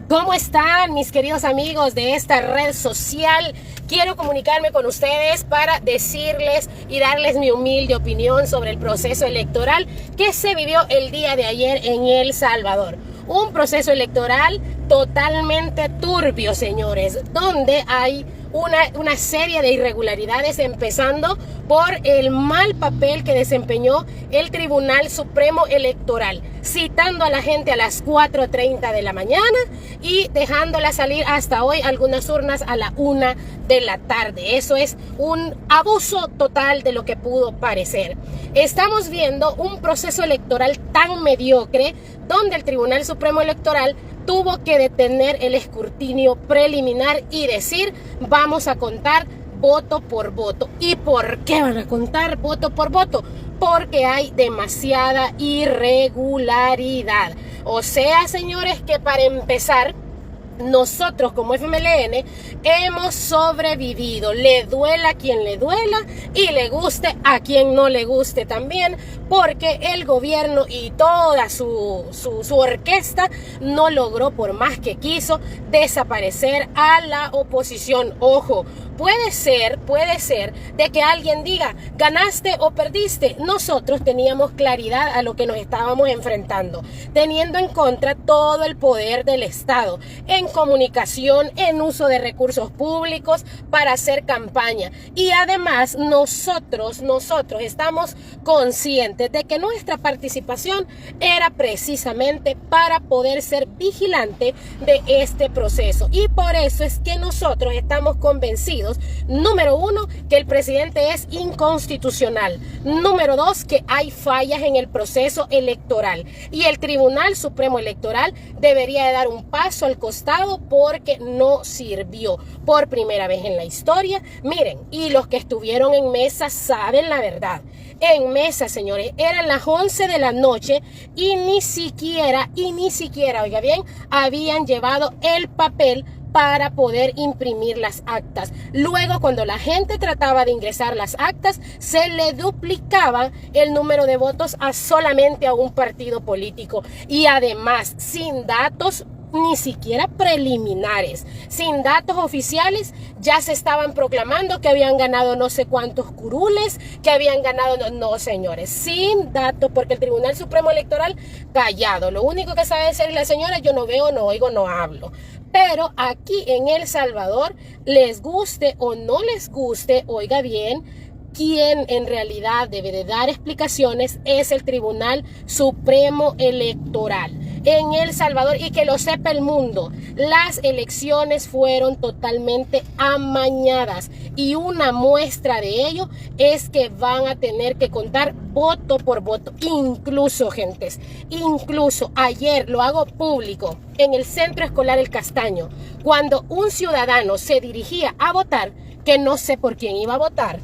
¿Cómo están mis queridos amigos de esta red social? Quiero comunicarme con ustedes para decirles y darles mi humilde opinión sobre el proceso electoral que se vivió el día de ayer en El Salvador. Un proceso electoral totalmente turbio, señores, donde hay una serie de irregularidades, empezando por el mal papel que desempeñó el Tribunal Supremo Electoral, citando a la gente a las 4:30 de la mañana y dejándola salir hasta hoy algunas urnas a la 1 de la tarde. Eso es un abuso total de lo que pudo parecer. Estamos viendo un proceso electoral tan mediocre donde el Tribunal Supremo Electoral tuvo que detener el escrutinio preliminar y decir: vamos a contar voto por voto. ¿Y por qué van a contar voto por voto? Porque hay demasiada irregularidad. O sea, señores, que para empezar, nosotros como FMLN hemos sobrevivido, le duela a quien le duela y le guste a quien no le guste también, porque el gobierno y toda su orquesta no logró, por más que quiso, desaparecer a la oposición. Ojo, puede ser de que alguien diga: ganaste o perdiste. Nosotros teníamos claridad a lo que nos estábamos enfrentando, teniendo en contra todo el poder del Estado en comunicación, en uso de recursos públicos para hacer campaña. Y además nosotros estamos conscientes de que nuestra participación era precisamente para poder ser vigilante de este proceso. Y por eso es que nosotros estamos convencidos, número uno, que el presidente es inconstitucional. Número dos, que hay fallas en el proceso electoral. Y el Tribunal Supremo Electoral debería de dar un paso al costado porque no sirvió por primera vez en la historia. Miren, y los que estuvieron en mesa saben la verdad. En mesa, señores, eran las 11 de la noche y ni siquiera, oiga bien, habían llevado el papel para poder imprimir las actas. Luego, cuando la gente trataba de ingresar las actas, se le duplicaba el número de votos a solamente a un partido político. Y además, sin datos ni siquiera preliminares, sin datos oficiales, ya se estaban proclamando que habían ganado no sé cuántos curules, que habían ganado, no señores, sin datos, porque el Tribunal Supremo Electoral callado. Lo único que sabe decir la señora: yo no veo, no oigo, no hablo. Pero aquí en El Salvador, les guste o no les guste, oiga bien, quien en realidad debe de dar explicaciones es el Tribunal Supremo Electoral en El Salvador. Y que lo sepa el mundo, las elecciones fueron totalmente amañadas, y una muestra de ello es que van a tener que contar voto por voto. Incluso, gentes, incluso ayer lo hago público en el Centro Escolar El Castaño, cuando un ciudadano se dirigía a votar, que no sé por quién iba a votar,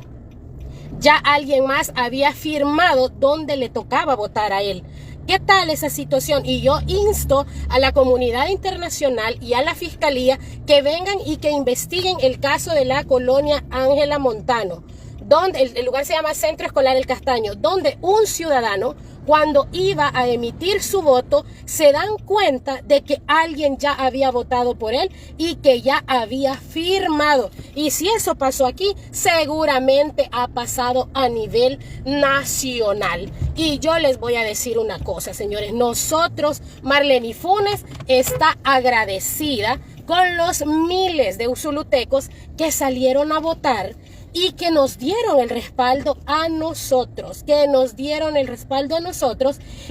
ya alguien más había firmado donde le tocaba votar a él. ¿Qué tal esa situación? Y yo insto a la comunidad internacional y a la fiscalía que vengan y que investiguen el caso de la colonia Ángela Montano, donde el lugar se llama Centro Escolar El Castaño, donde un ciudadano, cuando iba a emitir su voto, se dan cuenta de que alguien ya había votado por él y que ya había firmado. Y si eso pasó aquí, seguramente ha pasado a nivel nacional. Y yo les voy a decir una cosa, señores. Nosotros, Marleny Funes está agradecida con los miles de usulutecos que salieron a votar y que nos dieron el respaldo a nosotros,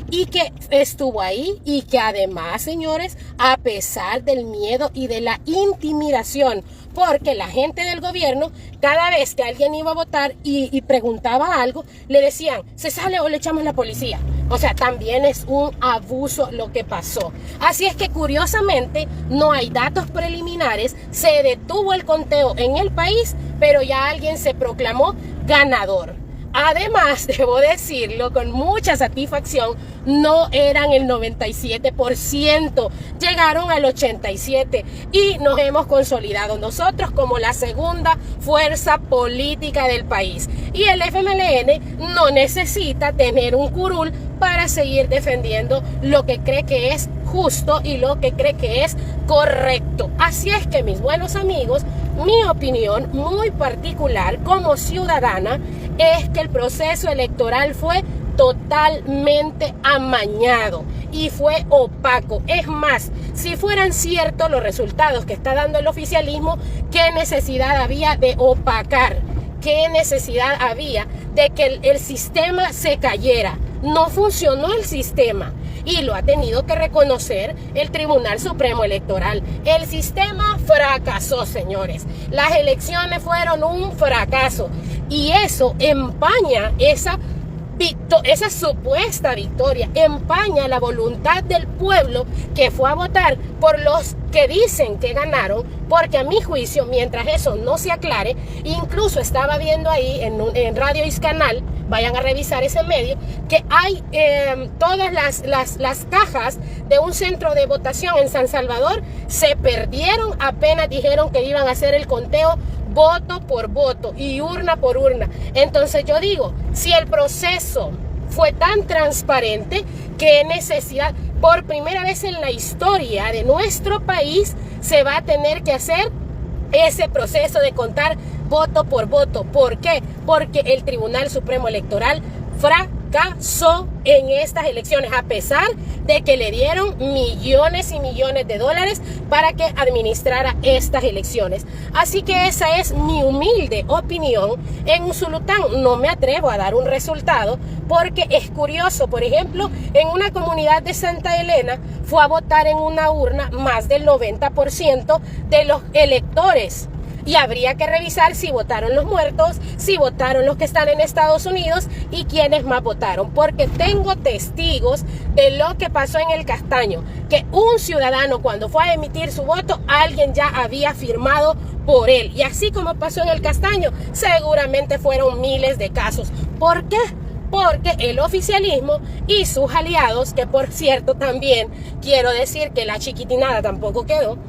y que estuvo ahí, y que además, señores, a pesar del miedo y de la intimidación, porque la gente del gobierno, cada vez que alguien iba a votar y preguntaba algo, le decían: ¿se sale o le echamos la policía? O sea, también es un abuso lo que pasó. Así es que, curiosamente, no hay datos preliminares, se detuvo el conteo en el país, pero ya alguien se proclamó ganador. Además, debo decirlo con mucha satisfacción, no eran el 97%, llegaron al 87% y nos hemos consolidado nosotros como la segunda fuerza política del país. Y el FMLN no necesita tener un curul para seguir defendiendo lo que cree que es justo y lo que cree que es correcto. Así es que, mis buenos amigos, mi opinión muy particular como ciudadana es que el proceso electoral fue totalmente amañado y fue opaco. Es más, si fueran ciertos los resultados que está dando el oficialismo, ¿qué necesidad había de opacar? ¿Qué necesidad había de que el sistema se cayera? No funcionó el sistema y lo ha tenido que reconocer el Tribunal Supremo Electoral. El sistema fracasó, señores. Las elecciones fueron un fracaso y eso empaña esa supuesta victoria, empaña la voluntad del pueblo que fue a votar por los que dicen que ganaron, porque a mi juicio, mientras eso no se aclare, incluso estaba viendo ahí en Radio Iscanal, vayan a revisar ese medio, que hay todas las cajas de un centro de votación en San Salvador se perdieron apenas dijeron que iban a hacer el conteo voto por voto y urna por urna. Entonces yo digo, si el proceso fue tan transparente, ¿qué necesidad? Por primera vez en la historia de nuestro país se va a tener que hacer ese proceso de contar voto por voto. ¿Por qué? Porque el Tribunal Supremo Electoral fracasó en estas elecciones, a pesar de que le dieron millones y millones de dólares para que administrara estas elecciones. Así que esa es mi humilde opinión. En Usulután no me atrevo a dar un resultado porque es curioso. Por ejemplo, en una comunidad de Santa Elena fue a votar en una urna más del 90% de los electores. Y habría que revisar si votaron los muertos, si votaron los que están en Estados Unidos y quiénes más votaron. Porque tengo testigos de lo que pasó en el Castaño, que un ciudadano cuando fue a emitir su voto, alguien ya había firmado por él. Y así como pasó en el Castaño, seguramente fueron miles de casos. ¿Por qué? Porque el oficialismo y sus aliados, que por cierto también quiero decir que la chiquitinada tampoco quedó,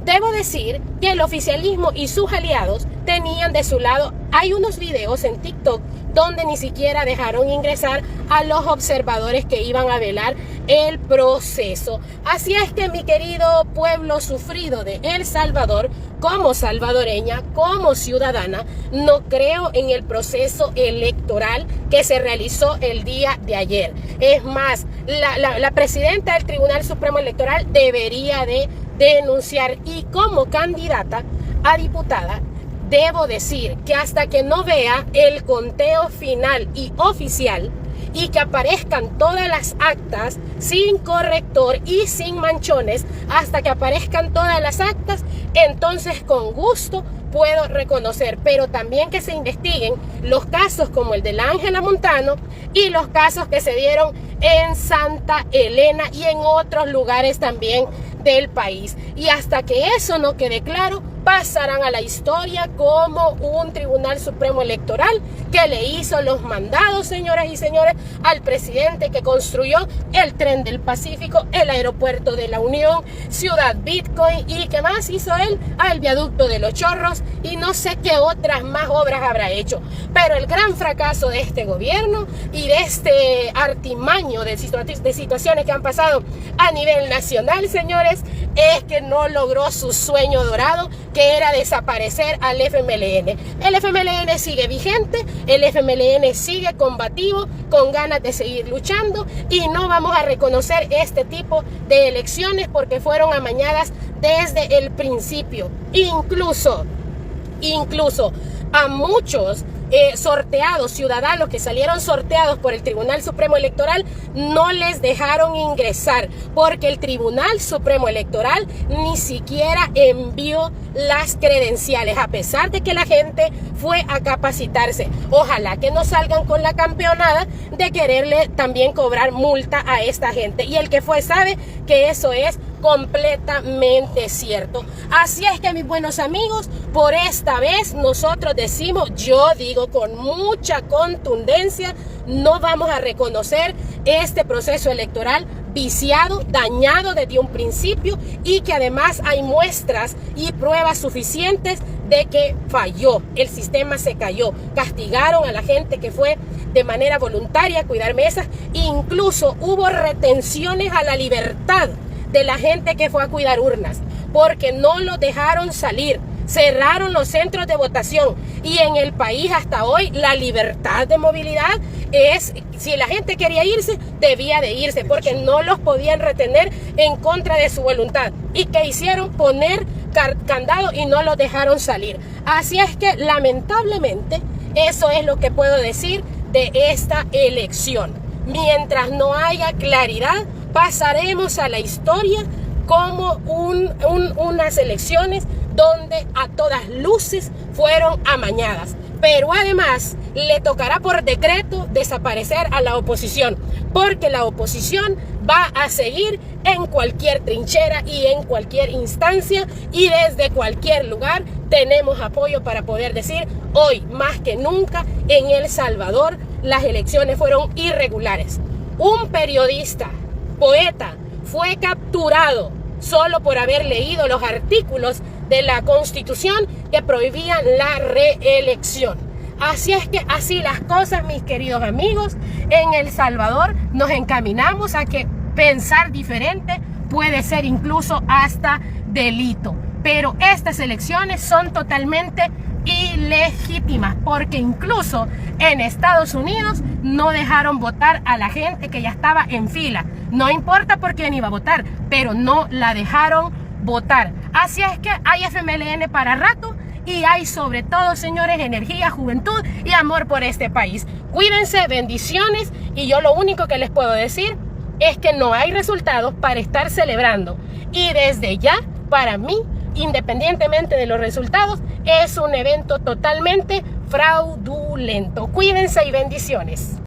debo decir que el oficialismo y sus aliados tenían de su lado, hay unos videos en TikTok donde ni siquiera dejaron ingresar a los observadores que iban a velar el proceso. Así es que, mi querido pueblo sufrido de El Salvador, como salvadoreña, como ciudadana, no creo en el proceso electoral que se realizó el día de ayer. Es más, la presidenta del Tribunal Supremo Electoral debería de denunciar, y como candidata a diputada debo decir que hasta que no vea el conteo final y oficial y que aparezcan todas las actas sin corrector y sin manchones, hasta que aparezcan todas las actas, entonces con gusto puedo reconocer, pero también que se investiguen los casos como el de la Ángela Montano y los casos que se dieron en Santa Elena y en otros lugares también del país. Y hasta que eso no quede claro, pasarán a la historia como un Tribunal Supremo Electoral que le hizo los mandados, señoras y señores, al presidente que construyó el tren del Pacífico, el aeropuerto de la Unión, Ciudad Bitcoin, y que más hizo él, al viaducto de los Chorros, y no sé qué otras más obras habrá hecho. Pero el gran fracaso de este gobierno y de este artimaño de situaciones que han pasado a nivel nacional, señores, es que no logró su sueño dorado, que era desaparecer al FMLN. El FMLN sigue vigente, el FMLN sigue combativo, con ganas de seguir luchando, y no vamos a reconocer este tipo de elecciones porque fueron amañadas desde el principio. Incluso a muchos sorteados, ciudadanos que salieron sorteados por el Tribunal Supremo Electoral, no les dejaron ingresar porque el Tribunal Supremo Electoral ni siquiera envió las credenciales, a pesar de que la gente fue a capacitarse. Ojalá que no salgan con la campeonada de quererle también cobrar multa a esta gente, y el que fue sabe que eso es completamente cierto. Así es que, mis buenos amigos, por esta vez nosotros decimos, yo digo con mucha contundencia, no vamos a reconocer este proceso electoral viciado, dañado desde un principio y que además hay muestras y pruebas suficientes de que falló, el sistema se cayó, castigaron a la gente que fue de manera voluntaria a cuidar mesas, incluso hubo retenciones a la libertad de la gente que fue a cuidar urnas, porque no los dejaron salir, cerraron los centros de votación y en el país hasta hoy la libertad de movilidad es, si la gente quería irse, debía de irse porque no los podían retener en contra de su voluntad. ¿Y qué hicieron? Poner candado y no los dejaron salir. Así es que lamentablemente eso es lo que puedo decir de esta elección. Mientras no haya claridad, pasaremos a la historia como unas elecciones donde a todas luces fueron amañadas. Pero además le tocará por decreto desaparecer a la oposición, porque la oposición va a seguir en cualquier trinchera y en cualquier instancia y desde cualquier lugar tenemos apoyo para poder decir hoy más que nunca en El Salvador las elecciones fueron irregulares. Un periodista, poeta, fue capturado solo por haber leído los artículos de la Constitución que prohibían la reelección. Así es que así las cosas, mis queridos amigos, en El Salvador nos encaminamos a que pensar diferente puede ser incluso hasta delito. Pero estas elecciones son totalmente ilegítimas porque incluso en Estados Unidos no dejaron votar a la gente que ya estaba en fila. No importa por quién iba a votar, pero no la dejaron votar. Así es que hay FMLN para rato y hay sobre todo, señores, energía, juventud y amor por este país. Cuídense, bendiciones y yo lo único que les puedo decir es que no hay resultados para estar celebrando y desde ya, para mí, independientemente de los resultados, es un evento totalmente fraudulento. Cuídense y bendiciones.